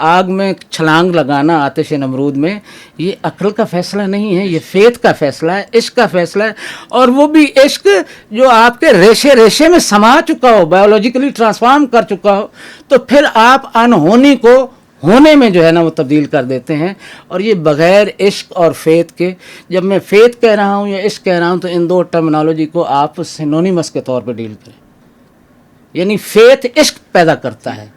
आग में छलांग लगाना आतिश नमरूद में, ये अक्ल का फैसला नहीं है, ये फेथ का फैसला है, इश्क का फैसला है। और वो भी इश्क जो आपके रेशे रेशे में समा चुका हो, बायोलॉजिकली ट्रांसफॉर्म कर चुका हो, तो फिर आप अनहोनी को होने में जो है ना वो तब्दील कर देते हैं। और ये बग़ैर इश्क और फेथ के, जब मैं फेथ कह रहा हूँ या इश्क कह रहा हूँ तो इन दो टर्मिनोलॉजी को आप सिनोनिमस के तौर पर डील करें। यानी फेथ इश्क पैदा करता है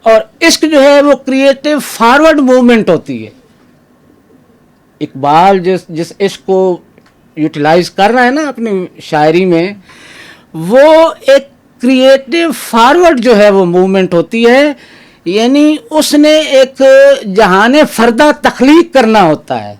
और इश्क जो है वो क्रिएटिव फॉरवर्ड मूवमेंट होती है। इकबाल जिस इश्क को यूटिलाइज कर रहा है ना अपनी शायरी में, वो एक क्रिएटिव फॉरवर्ड जो है वो मूवमेंट होती है। यानी उसने एक जहाने फर्दा तख्लीक करना होता है।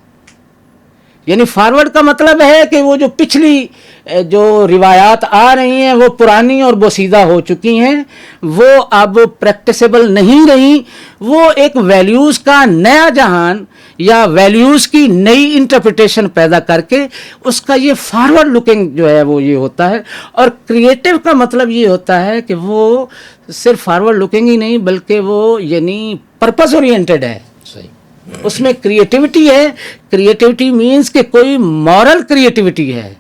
यानी फॉरवर्ड का मतलब है कि वो जो पिछली जो रिवायात आ रही हैं वो पुरानी और बोसीदा हो चुकी हैं, वो अब प्रैक्टिसेबल नहीं रही। वो एक वैल्यूज़ का नया जहान या वैल्यूज़ की नई इंटरप्रिटेशन पैदा करके उसका ये फॉरवर्ड लुकिंग जो है वो ये होता है। और क्रिएटिव का मतलब ये होता है कि वो सिर्फ फॉरवर्ड लुकिंग ही नहीं बल्कि वो यानी पर्पस ओरिएंटेड है। सही, उसमें क्रिएटिविटी है। क्रिएटिविटी मीन्स कि कोई मॉरल क्रिएटिविटी है,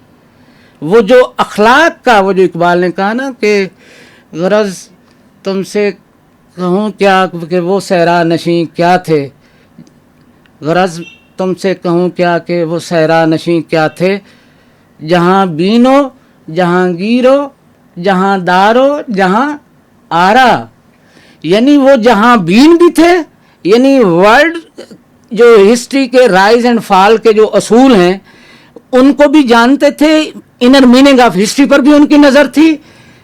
वो जो अखलाक का, वो जो इकबाल ने कहा ना कि गरज तुमसे कहूँ क्या कि वो सहरा नशीं क्या थे, गरज तुमसे कहूँ क्या कि वो सहरा नशीं क्या थे, जहाँ बीनो जहाँगीरो जहाँ दारो जहाँ आरा। यानी वो जहाँ बीन भी थे, यानी वर्ल्ड जो हिस्ट्री के राइज एंड फॉल के जो असूल हैं उनको भी जानते थे, इनर मीनिंग ऑफ हिस्ट्री पर भी उनकी नज़र थी,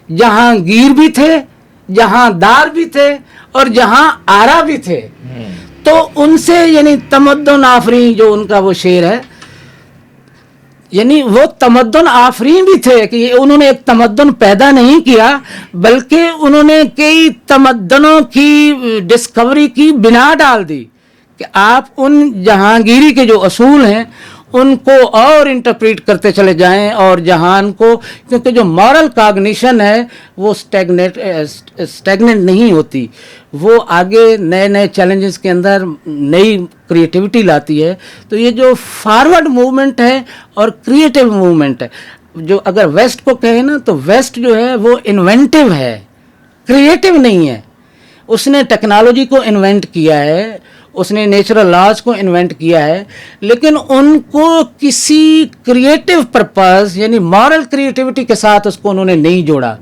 जहाँ गिर भी थे, जहाँ दार भी थे और जहाँ आरा भी थे। तो उनसे यानी तमद्दुन आफरीन जो उनका वो शेर है, यानी वो तमद्दुन आफरीन भी थे कि उन्होंने एक तमद्दुन पैदा नहीं किया बल्कि उन्होंने कई तमद्दनों की डिस्कवरी की बिना डाल दी कि आप उन जहांगीरी के जो असूल हैं उनको और इंटरप्रेट करते चले जाएं और जहान को, क्योंकि जो मॉरल कॉग्निशन है वो स्टैग्नेंट नहीं होती, वो आगे नए नए चैलेंजेस के अंदर नई क्रिएटिविटी लाती है। तो ये जो फॉरवर्ड मूवमेंट है और क्रिएटिव मूवमेंट है, जो अगर वेस्ट को कहे ना तो वेस्ट जो है वो इन्वेंटिव है, क्रिएटिव नहीं है। उसने टेक्नोलॉजी को इन्वेंट किया है, उसने नेचुरल लॉज को इन्वेंट किया है, लेकिन उनको किसी क्रिएटिव पर्पस यानी मॉरल क्रिएटिविटी के साथ उसको उन्होंने नहीं जोड़ा।